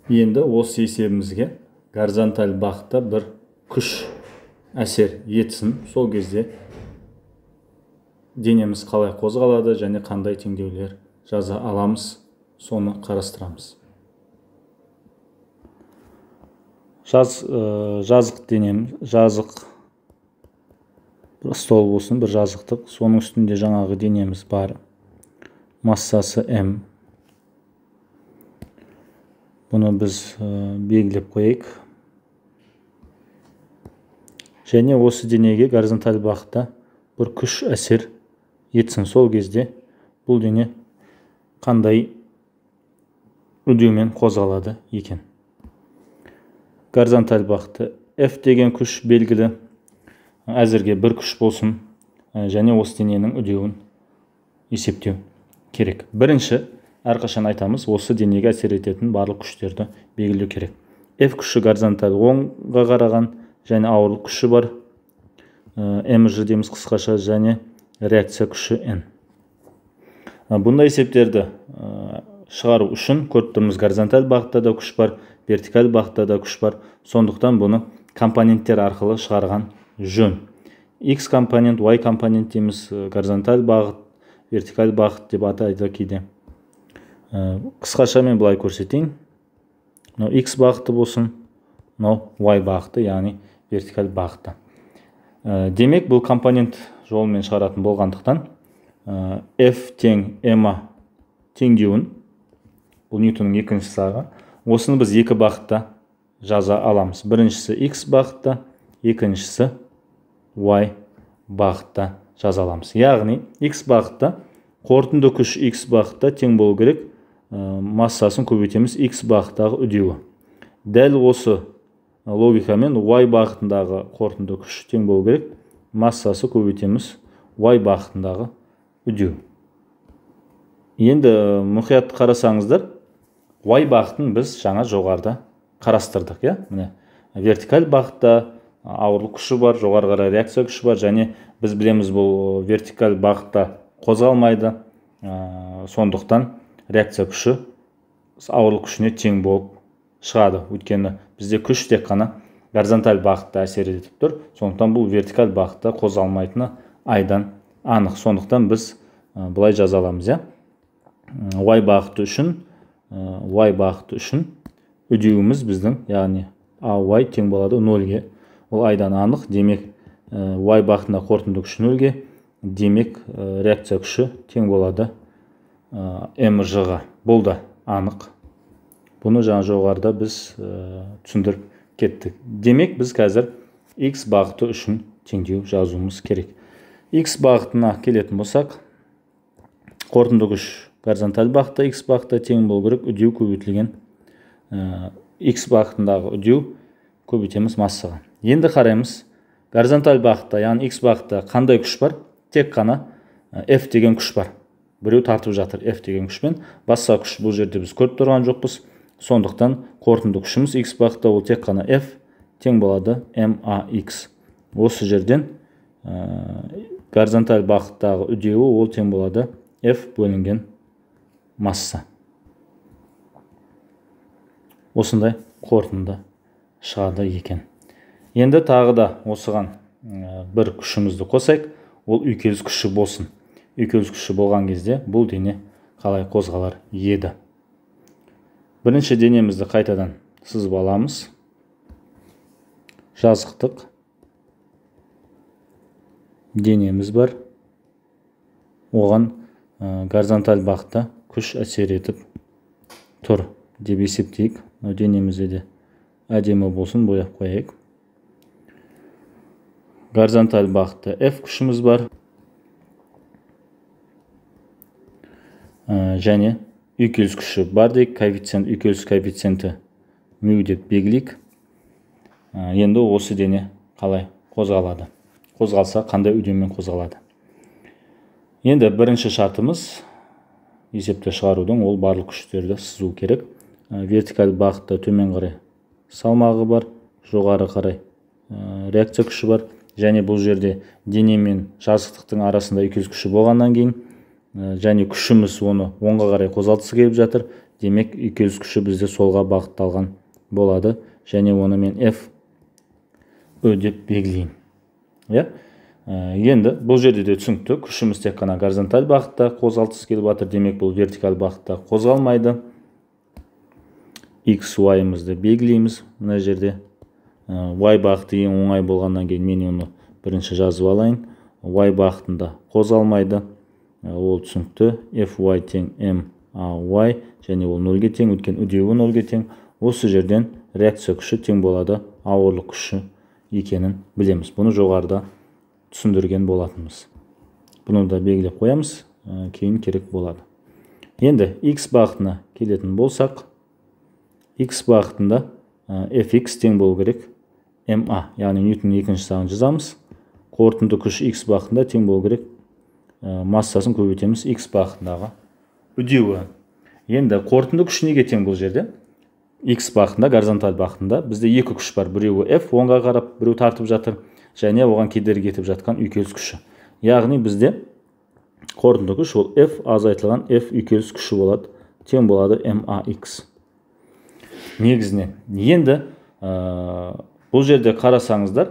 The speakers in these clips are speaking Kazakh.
Енді осы есебімізге горизонталь бағытта бір күш әсер етсін. Сол кезде денеміз қалай қозғалады және қандай теңдеулер жаза аламыз, соны қарастырамыз. Жазық денеміз, жазық бір стол болсын, бір жазықтық. Соның үстінде жаңағы денеміз бар. Массасы М. Бұны біз белгілеп қойайық. Және осы денеге горизонталь бағытта бір күш әсер етсін. Сол кезде бұл дене қандай үдеумен қозғалады екен. Горизонталь бағытта F деген күш белгілі. Әзірге бір күш болсын және осы дененің үдеуін есептеу керек. Бірінші, әрқашан айтамыз, осы денеге әсер ететін барлық күштерді белгілеу керек. F күші горизонталь оңға қараған және ауырлық күші бар. MG дейміз қысқаша, және реакция күші N. Бұндай есептерді шығару үшін көріп тұрмыз, горизонталь бағытта да күш бар, вертикаль бағытта да күш бар. Сондықтан бұны компоненттер арқылы шығарған жөн. X компонент, Y компонент дейміз, горизонталь бағыт, вертикаль бағыт деп атайды кейде. Қысқаша мен былай көрсетейін. X бағыты болсын, Y бағыты, яғни вертикаль бағыты. Демек, бұл компонент жолымен шығаратын болғандықтан F тең M теңдеуін, бұл Ньютонның екінші заңы, осыны біз екі бағытта жаза аламыз. Біріншісі X бағытта, екіншісі Y бағытта жаза аламыз. Яғни X бағытта қорытынды күш X бағытта тең болу керек, массасын көбейтеміз X бағыттағы үдеуі. Дәл осы логикамен Y бағытындағы қорытынды күш тең болу керек, массасы көбейтеміз Y бағытындағы үдеу. Енді мұқият қарасаңыздар, Y бағытын біз жаңа жоғарыда қарастырдық. Міне, вертикаль бағытта ауырлық күші бар, жоғары қарай реакция күші бар, және біз білеміз, бұл вертикаль бағытта қозғалмайды. Сондықтан реакция күші ауырлық күшіне тең болып шығады. Өйткені бізде күш тек қана горизонталь бағытта әсер етіп тұр. Сондықтан бұл вертикаль бағытта қозғалмайтыны айдан анық. Сондықтан біз былай жаза аламыз. Y бағыты үшін үдеуіміз біздің, яғни AY тең болады 0-ге. Ол айдан анық. Демек, Y бағытында қорытынды күші 0-ге. Демек, реакция күші тең болады MG-ға. Бұл да анық. Бұны жаңа жоғарыда біз түсіндіріп кеттік. Демек, біз қазір X бағыты үшін теңдеу жазуымыз керек. X бағытына келетін болсақ, қорытынды күш горизонталь бағытта X бағытта тең болу керек, үдеу көбейтілген. X бағытындағы үдеу көбейтеміз массаға. Енді қараймыз, горизонталь бағытта, яғни X бағытта қандай күш бар? Тек қана F деген күш бар. Біреу тартып жатыр F деген күшпен. Басқа күш бұл жерде біз көріп тұрған жоқпыз. Сондықтан қорытынды күшіміз X бағытта ол тек қана F тең болады MAX. Осы жерден горизонталь бағыттағы үдеуі ол тең болады F бөлінген масса. Осындай қорытынды шығады екен. Енді тағы да осыған бір күшімізді қосайық, ол үйкеліс күші болсын. Үйкеліс күші болған кезде бұл дене қалай қозғалар еді. Бірінші денемізді қайтадан сызып аламыз. Жазықтық денеміз бар. Оған горизонталь бағытта күш әсер етіп тұр деп есептейік. Денемізде де әдемі болсын, бояп қояйық. Горизонталь бағытта F күшіміз бар. Және үйкеліс күші бар дейік. Коэффициент, үйкеліс коэффициенті μ деп белгілейік. Енді осы дене қалай қозғалады? Қозғалса, қандай үдеумен қозғалады? Енді бірінші шартымыз есепті шығарудың, ол барлық күштерді сызу керек. Вертикаль бағытта төмен қарай салмағы бар, жоғары қарай реакция күші бар. Және бұл жерде дене мен жазықтықтың арасында үйкеліс күші болғаннан кейін, және күшіміз оны оңға қарай қозғалтқысы келіп жатыр. демек үйкеліс күші бізде солға бағытталған болады, және оны мен F деп белгілеймін. Енді бұл жерде де түсінікті, күшіміз тек қана горизонталь бағытта қозғалтқысы келіп жатыр, демек бұл вертикаль бағытта қозғалмайды. X, Y-ымызды белгілейміз мына жерде. Y бағыты ең оңай болғаннан кейін мен оны бірінші жазып алайын. Y бағытында қозғалмайды, ол түсінікті. Fy тең MAY, және ол 0-ге тең, өткен үдеуі 0-ге тең. Осы жерден реакция күші тең болады ауырлық күші екенін білеміз. Бұны жоғарыда түсіндірген болатынбыз. Бұны да белгілеп қоямыз, кейін керек болады. Енді X бағытына келетін болсақ, X бағытында Fx тең болу керек MA, яғни Ньютонның екінші сағын жазамыз. Қорытынды күш X бағытында тең болу керек, массасын көбейтеміз X бағытындағы үдеуі. Енді қорытынды күш неге тең бұл жерде? X бағытында, горизонталь бағытында бізде екі күш бар. Біреуі F оңға қарап, біреу тартып жатыр, және оған кедергі етіп жатқан үйкеліс күші. Яғни бізде қорытынды күш ол F азайтылған F үйкеліс күші болады, тең болады MAX. Негізінен. Енді бұл жерде қарасаңыздар,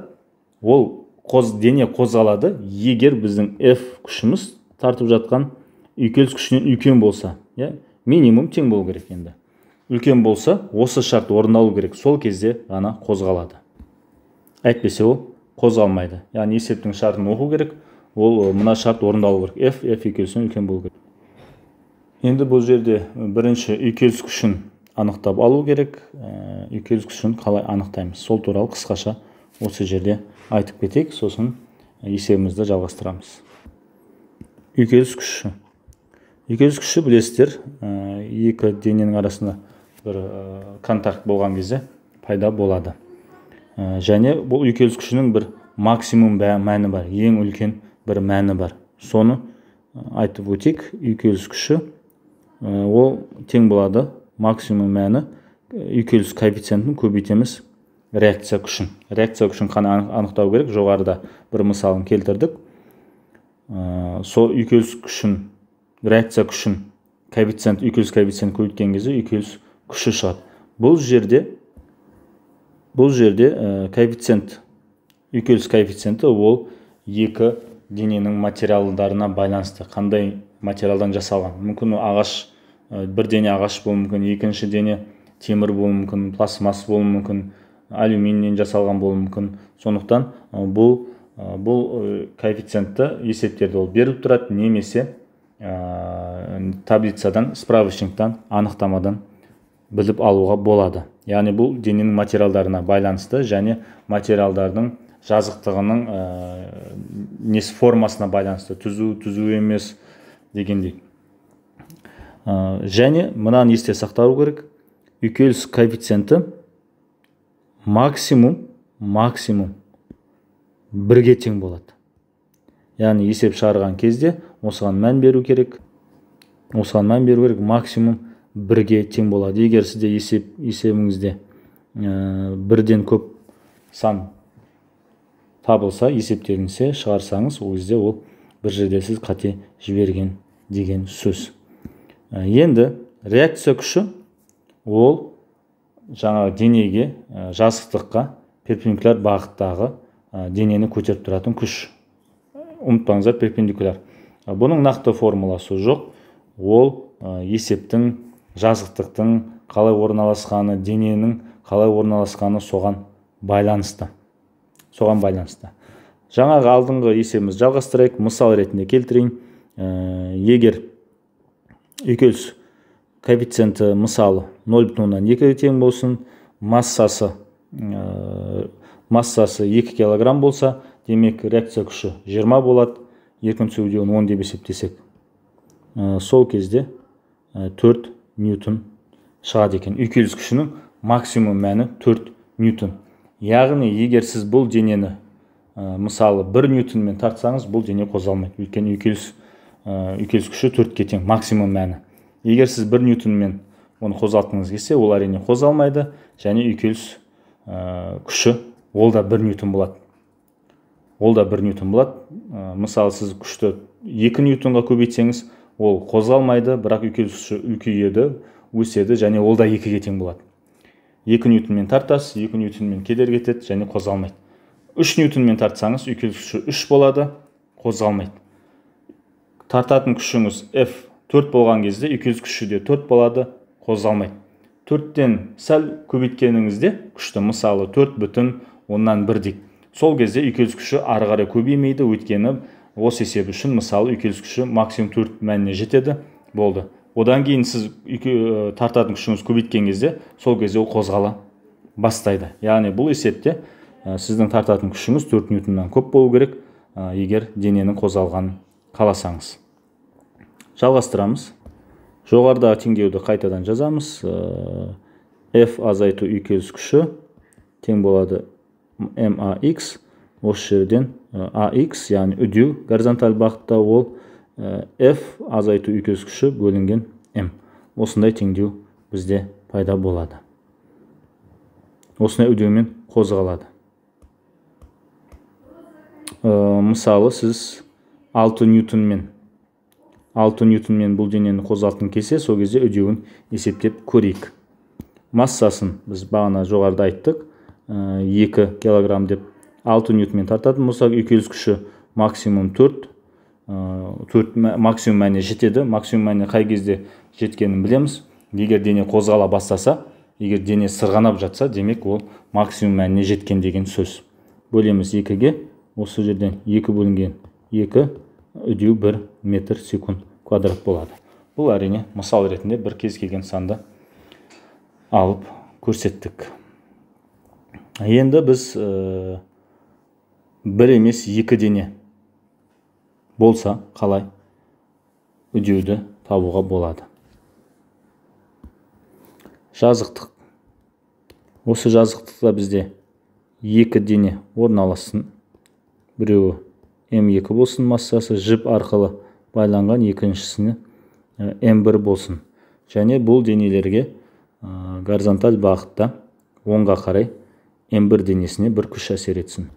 ол дене қозғалады, егер біздің F күшіміз тартып жатқан үйкеліс күшінен үлкен болса, минимум тең болу керек. Енді үлкен болса, осы шарт орындалу керек, сол кезде ғана қозғалады. Әйтпесе ол қозғалмайды. Яғни есептің шартын оқу керек, ол мына шарт орындалу керек. F үйкелісінен үлкен болу керек. Енді бұл жерде бірінші үйкеліс күшін анықтап алу керек. Үйкеліс күшін қалай анықтаймыз? Сол туралы қысқаша осы жерде айтып кетейік, сосын есебімізді жалғастырамыз. Үйкеліс күші. Үйкеліс күші білесіздер, екі дененің арасында бір контакт болған кезде пайда болады. Және бұл үйкеліс күшінің бір максимум мәні бар, ең үлкен бір мәні бар. Соны айтып өтейік. Үйкеліс күші ол тең болады максимум мәні үйкеліс коэффициентін көбейтеміз реакция күшін. Реакция күшін қана анықтау керек. Жоғарыда бір мысалын келтірдік. Сол үйкеліс күшін, реакция күшін коэффициент, үйкеліс коэффициентін көбейткен кезде үйкеліс күші шығады. Бұл жерде коэффициент, үйкеліс коэффициенті ол екі дененің материалдарына байланысты. Қандай материалдан жасалған? Мүмкін ағаш, бір дене ағаш болуы мүмкін, екінші дене темір болуы мүмкін, пластмасс болуы мүмкін, алюминийден жасалған болуы мүмкін. Сондықтан бұл коэффициентті есептерді ол беріп тұрады, немесе таблицадан, справочниктан, анықтамадан біліп алуға болады. Яғни бұл дененің материалдарына байланысты, және материалдардың жазықтығының формасына байланысты, түзу емес дегендей. Және мынаны есте сақтау керек. Үйкеліс коэффициенті максимум бірге тең болады. Яғни есеп шығарған кезде осыған мән беру керек. Максимум бірге тең болады. Егер сізде есебіңізде бірден көп сан табылса, есептелінсе, шығарсаңыз, ол кезде ол бір жерде сіз қате жіберген деген сөз. Енді реакция күші ол жаңағы денеге, жазықтыққа перпендикуляр бағыттағы денені көтеріп тұратын күш. Ұмытпаңыздар, перпендикуляр. Бұның нақты формуласы жоқ. Ол есептің, жазықтықтың қалай орналасқаны, дененің қалай орналасқаны соған байланысты. Жаңағы алдыңғы есебімізді жалғастырайық. Мысал ретінде келтірейін. Егер үйкеліс коэффициенті мысалы 0,2 тең болсын, массасы 2 килограмм болса, демек реакция күші 20 болады. Екінші үдеуін 10 деп есептесек, сол кезде 4 ньютон шығады екен. Үйкеліс күшінің максимум мәні 4 ньютон. Яғни, егер сіз бұл денені мысалы 1 ньютонмен тартсаңыз, бұл дене қозғалмайды. Өйткені үйкеліс күші 4-ке тең, максимум мәні. Егер сіз 1 ньютонмен оны қозғалтқыңыз келсе, ол әрине қозғалмайды, және үйкеліс күші ол да 1 ньютон болады. Мысалы, сіз күшті 2 ньютонға көбейтсеңіз, ол қозғалмайды, бірақ үйкеліс күші үлкейеді. өседі және ол да 2-ге тең болады. 2 ньютонмен тартасыз, 2 ньютонмен кедергі етеді және қозғалмайды. 3 ньютонмен тартсаңыз үйкеліс күші 3 болады, қозғалмайды. Тартатын күшіңіз F 4 болған кезде үйкеліс күші де 4 болады, қозғалмайды. 4-тен сәл көбейткеніңізде күшті, мысалы 4,1 дейік. Сол кезде үйкеліс күші ары қарай көбеймейді, өйткені осы есеп үшін мысалы үйкеліс күші максимум 4 мәніне жетеді, болды. Одан кейін сіз тартатын күшіңіз көбейткен кезде, сол кезде ол қозғала бастайды. Яғни бұл есепте сіздің тартатын күшіңіз 4 ньютоннан көп болу керек, егер дененің қозғалғанын қаласаңыз. Жалғастырамыз. Жоғарыдағы теңдеуді қайтадан жазамыз. F азайту үйкеліс күші тең болады MAX. Осы жерден AX, яғни үдеу горизонталь бағытта, ол F азайту үйкеліс күші бөлінген M. Осындай теңдеу бізде пайда болады. Осындай үдеумен қозғалады. Мысалы, сіз 6 ньютонмен бұл денені қозғалтқың келсе, сол кезде үдеуін есептеп көрейік. Массасын біз бағана жоғарыда айттық, 2 килограмм деп 6 ньютонмен тартатын болсақ, үйкеліс күші максимум 4 максимум мәніне жетеді. Максимум мәніне қай кезде жеткенін білеміз. Егер дене қозғала бастаса, егер дене сырғанап жатса, демек ол максимум мәніне жеткен деген сөз. Бөлеміз 2-ге, осы жерден 2 бөлінген 2, үдеу 1 метр секунд квадрат болады. Бұл әрине мысал ретінде бір кез келген санды алып көрсеттік. Енді біз бір емес 2 дене болса, қалай үдеуді табуға болады. Жазықтық. Осы жазықтықта бізде 2 дене орналассын. Біреуі М2 болсын, массасы жіп арқылы байланған, екіншісіне М1 болсын. Және бұл денелерге горизонталь бағытта оңға қарай М1 денесіне бір күш әсер етсін.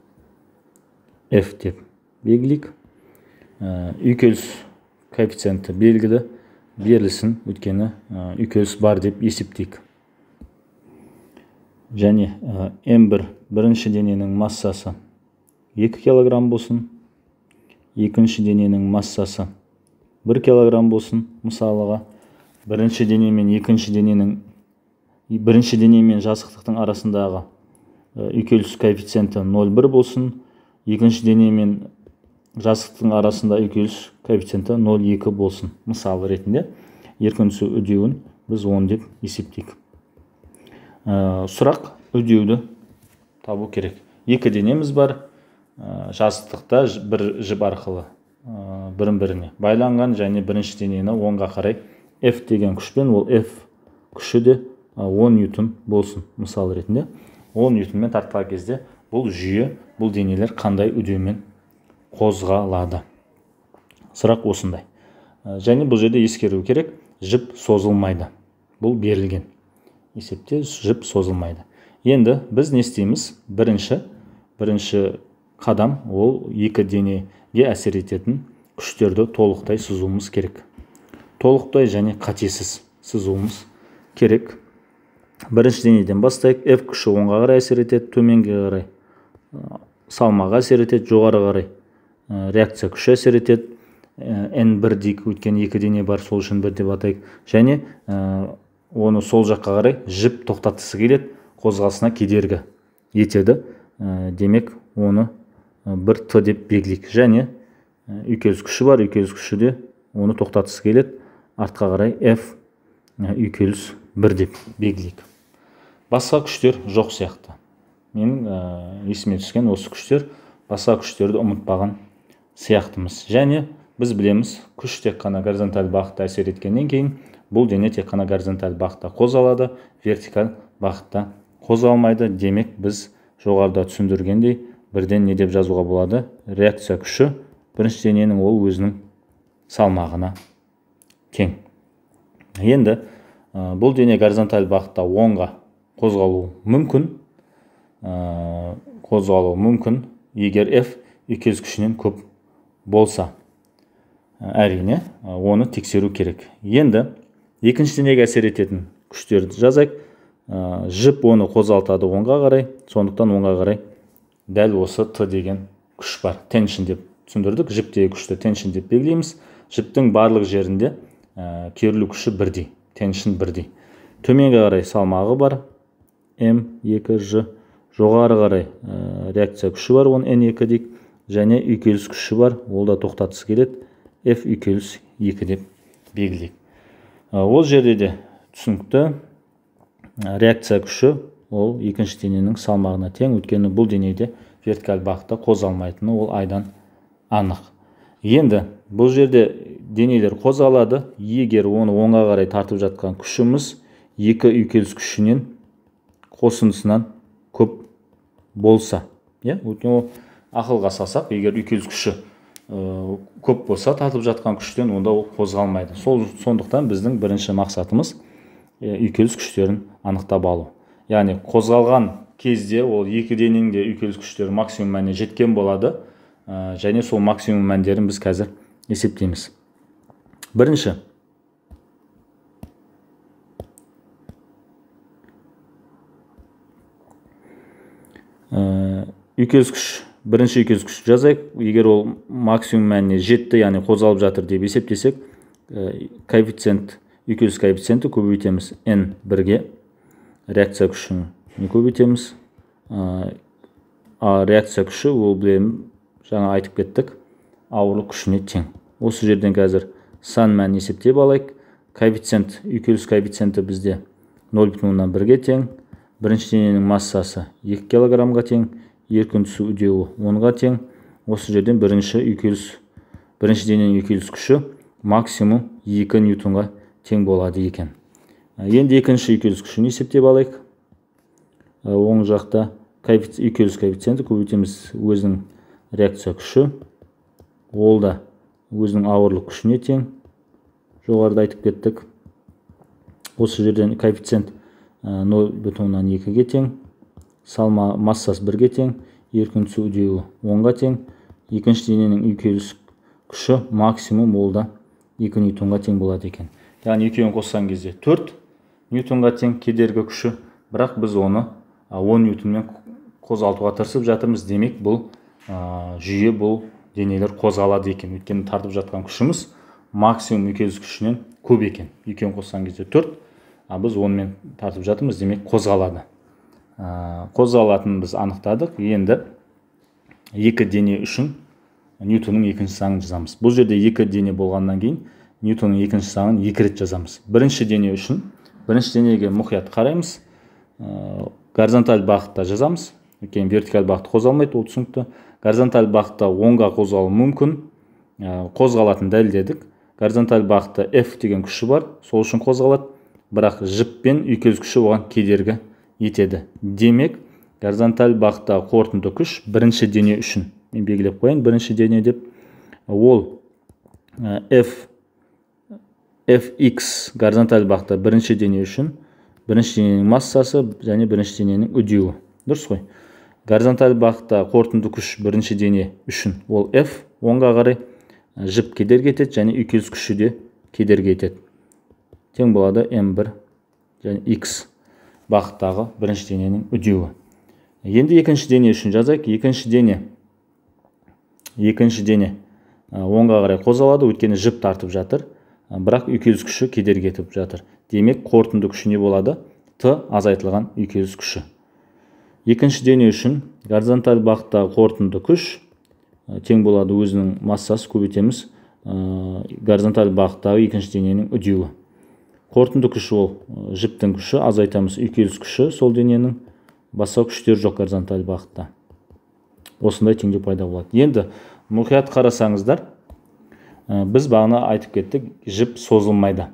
F деп белгілейік. Үйкеліс коэффициенті белгілі берілсін, өйткені үйкеліс бар деп есептейік. Және М1 бірінші дененің массасы 2 килограмм болсын, екінші дененің массасы 1 килограмм болсын. Мысалыға, бірінші дене мен жазықтықтың арасындағы үйкеліс коэффициенті 0,1 болсын, екінші дене мен жазықтықтың арасында үйкеліс коэффициенті 0,2 болсын. Мысалы ретінде, еркінсу үдеуін біз 10 деп есептейік. Сұрақ үдеуді табу керек. 2 денеміз бар, жазықтықта бір жіп арқылы бірін-біріне байланған, және бірінші денені оңға қарай F деген күшпен, ол F күші де 10 ньютон болсын. Мысал ретінде, 10 ньютонмен тартқан кезде бұл жүйе, бұл денелер қандай үдеумен қозғалады. Сұрақ осындай. Және бұл жерде ескеру керек, жіп созылмайды. Бұл берілген есепте жіп созылмайды. Енді біз не істейміз? Бірінші қадам, ол 2 денеге әсер ететін күштерді толықтай сызуымыз керек. Толықтай және қатесіз сызуымыз керек. Бірінші денеден бастайық. F күші оңға қарай әсер етеді, төменге қарай салмағы әсер етеді, жоғары қарай реакция күші әсер етеді. N1 дейік, өткен 2 дене бар, сол үшін 1 деп атайық. Және оны сол жаққа қарай жіп тоқтатысы келеді, қозғалысына кедергі етеді. Демек, оны 1T деп белгілейік. Және үйкеліс күші бар, үйкеліс күші де оны тоқтатысы келеді, артқа қарай F үйкеліс 1 деп белгілейік. Басқа күштер жоқ сияқты. Менің есіме түскен осы күштер, басқа күштерді ұмытпаған сияқтымыз. Және біз білеміз, күш тек қана горизонталь бағытта әсер еткеннен кейін, бұл дене тек қана горизонталь бағытта қозғалады, вертикаль бағытта қозғалмайды. Демек, біз жоғарыда түсіндіргендей, бірден не деп жазуға болады? Реакция күші бірінші дененің ол өзінің салмағына тең. Енді бұл дене горизонталь бағытта оңға қозғалуы мүмкін, егер F үйкеліс күшінен көп болса. Әрине, оны тексеру керек. Енді екінші денеге әсер ететін күштерді жазайық. Жіп оны қозғалтады оңға қарай, сондықтан оңға қарай дәл осы Т деген күш бар. Tension деп түсіндірдік. Жіптегі күшті tension деп белгілейміз. Жіптің барлық жерінде керілу күші бірдей, tension бірдей. Төменге қарай салмағы бар, М2Ж. Жоғары қарай реакция күші бар, оны N2 дейік. Және үйкеліс күші бар, ол да тоқтатысы келеді, F үйкеліс 2 деп белгілейік. Ол жерде де түсінікті, реакция күші ол екінші дененің салмағына тең, өйткені бұл денеде вертикаль бағытта қозғалмайтыны ол айдан анық. Енді бұл жерде денелер қозғалады, егер оны оңға қарай тартып жатқан күшіміз екі үйкеліс күшінен қосындысынан көп болса, өйткені ақылға салсақ, егер үйкеліс күші көп болса, тартып жатқан күштен онда ол қозғалмайды. Сондықтан біздің бірінші мақсатымыз үйкеліс күштерін анықтап алу. Яғни қозғалған кезде ол екі дененің де үйкеліс күштері максимум мәніне жеткен болады, және сол максимум мәндерін біз қазір есептейміз. Бірінші, үйкеліс күш, бірінші үйкеліс күш жазайық. Егер ол максимум мәніне жетті, яғни қозғалып жатыр деп есептесек, коэффициент, үйкеліс коэффициенті көбейтеміз N1-ге, реакция күшін көбейтеміз. Реакция күші ол білем, жаңа айтып кеттік, ауырлық күшіне тең. Осы жерден қазір сан мәнін есептеп алайық. Коэффициент, үйкеліс коэффициенті бізде 0,1-ге тең. Бірінші дененің массасы 2 килограммға тең, еркіндісі үдеуі 10-ға тең. Осы жерден бірінші дененің үйкеліс күші максимум 2 ньютонға тең болады екен. Енді екінші үйкеліс күшін есептеп алайық. Оң жақта үйкеліс коэффициенті көбейтеміз өзінің реакция күші, ол да өзінің ауырлық күшіне тең. Жоғарыда айтып кеттік. Осы жерден коэффициент 0,2-ге тең, массасы 1-ге тең, еркіндісі үдеуі 10-ға тең. Екінші дененің үйкеліс күші максимум ол да 2 ньютонға тең болады екен. Яғни екеуін қосқан кезде 4 ньютонға тең кедергі күші, бірақ біз оны 10 ньютонмен қозғалтуға тырысып жатырмыз. Демек, бұл жүйе, бұл денелер қозғалады екен. Өйткені тартып жатқан күшіміз максимум үйкеліс күшінен көп екен. Екеуін қосқан кезде 4, біз 10-мен тартып жатырмыз, демек қозғалады. Қозғалатынын біз анықтадық. Енді екі дене үшін Ньютонның екінші заңын жазамыз. Бұл жерде екі дене болғаннан кейін Ньютонның екінші заңын 2 рет жазамыз. Бірінші дене үшін, бірінші денеге мұқият қараймыз. Горизонталь бағытта жазамыз. Өйткені вертикаль бағытта қозғалмайды, ол түсінікті. Горизонталь бағытта оңға қозғалу мүмкін, қозғалатын дәлелдедік. Горизонталь бағытта F деген күші бар, сол үшін қозғалады. Бірақ жіппен үйкеліс күші оған кедергі етеді. Демек, горизонталь бағытта қорытынды күш бірінші дене үшін, мен белгілеп қояйын, бірінші дене деп, ол Fx горизонталь бағытта бірінші дене үшін, бірінші дененің массасы және бірінші дененің үдеуі. Дұрыс қой? Горизонталь бағытта қорытынды күш бірінші дене үшін, ол F, оңға қарай жіп кедергі етеді және үйкеліс күші де кедергі етеді. Тең болады M1 және X бағыттағы бірінші дененің үдеуі. Енді екінші дене үшін жазайық. Екінші дене оңға қарай қозғалады, өйткені жіп тартып жатыр, бірақ үйкеліс күші кедергі етіп жатыр. Демек, қорытынды күші не болады? Т азайтылған үйкеліс күші. Екінші дене үшін горизонталь бағыттағы қорытынды күш тең болады өзінің массасы, көбейтеміз горизонталь бағыттағы екінші дененің үдеуі. Қорытынды күші ол жіптің күші, азайтамыз үйкеліс күші, сол дененің басқа күштері жоқ горизонталь бағытта. Осындай теңдеу пайда болады. Енді мұқият қарасаңыздар, біз бағана айтып кеттік, жіп созылмайды.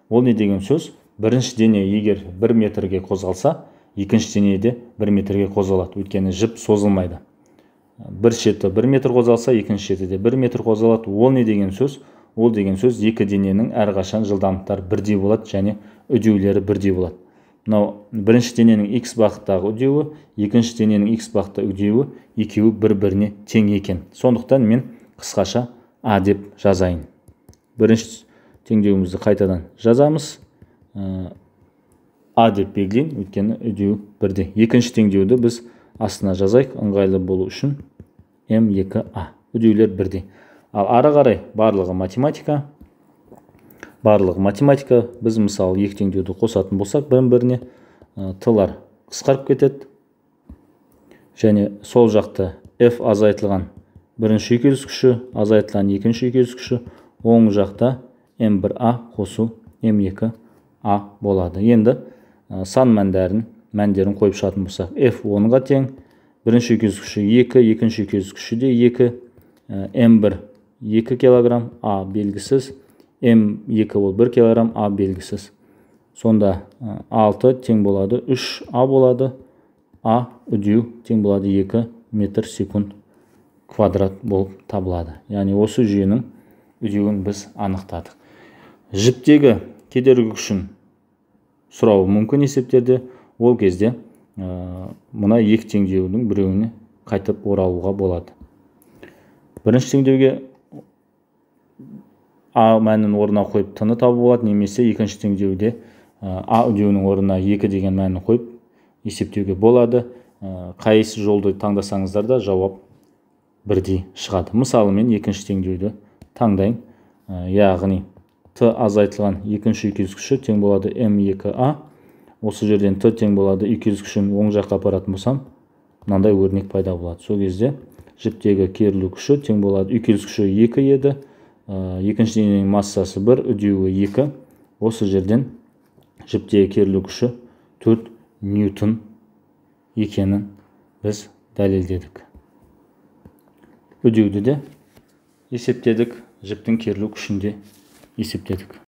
Ол не деген сөз? Бірінші дене егер 1 метрге қозғалса, екінші дене де 1 метрге қозғалады. Өйткені жіп созылмайды. Бір шеті 1 метр қозғалса, екінші шеті де 1 метр қозғалады. Ол не деген сөз? Ол деген сөз екі дененің әрқашан жылдамдықтары бірдей болады және үдеулері бірдей болады. Мынау бірінші дененің X бағыттағы үдеуі, екінші дененің X бағыттағы үдеуі екеуі бір-біріне тең екен. Сондықтан мен қысқаша А деп жазайын. Бірінші теңдеуімізді қайтадан жазамыз. а деп белгілейін, өйткені үдеу бірдей. Екінші теңдеуді біз астына жазайық, ыңғайлы болу үшін М2А. Үдеулер бірдей. Ал ары қарай барлығы математика. Біз мысалы екі теңдеуді қосатын болсақ бірін-біріне, тылар қысқарып кетеді. Және сол жақта F азайтылған бірінші үйкеліс күші, азайтылған екінші үйкеліс күші, оң жақта М1А қосу М2А болады. Енді сан мәндерін қойып шығатын болсақ, F 10-ға тең, бірінші үйкеліс күші 2, екінші үйкеліс күші де 2, М1 2 килограмм, А белгісіз, М2 ол 1 килограмм, А белгісіз. Сонда 6 тең болады 3А болады, А үдеу тең болады 2 метр секунд квадрат болып табылады. Яғни осы жүйенің үдеуін біз анықтадық. Жіптегі кедергі күшін сұрауы мүмкін есептерде. Ол кезде мына екі теңдеудің біреуіне қайтып оралуға болады. Бірінші теңдеуге А мәнін орнына қойып тыны табу болады, немесе екінші теңдеуде А үдеуінің орнына 2 деген мәнін қойып есептеуге болады. Қайсы жолды таңдасаңыздар да жауап бірдей шығады. Мысалы мен екінші теңдеуді таңдайын. Яғни Т азайтылған екінші үйкеліс күші тең болады М2А. Осы жерден Т тең болады үйкеліс күшін оң жаққа апаратын болсам, мынандай өрнек пайда болады. Сол кезде жіптегі керілу күші тең болады, үйкеліс күші 2 еді, екінші дененің массасы 1, үдеуі 2. Осы жерден жіптегі керілу күші 4 ньютон екенін біз дәлелдедік. Үдеуді де есептедік, жіптің керілу күшін де есептедік.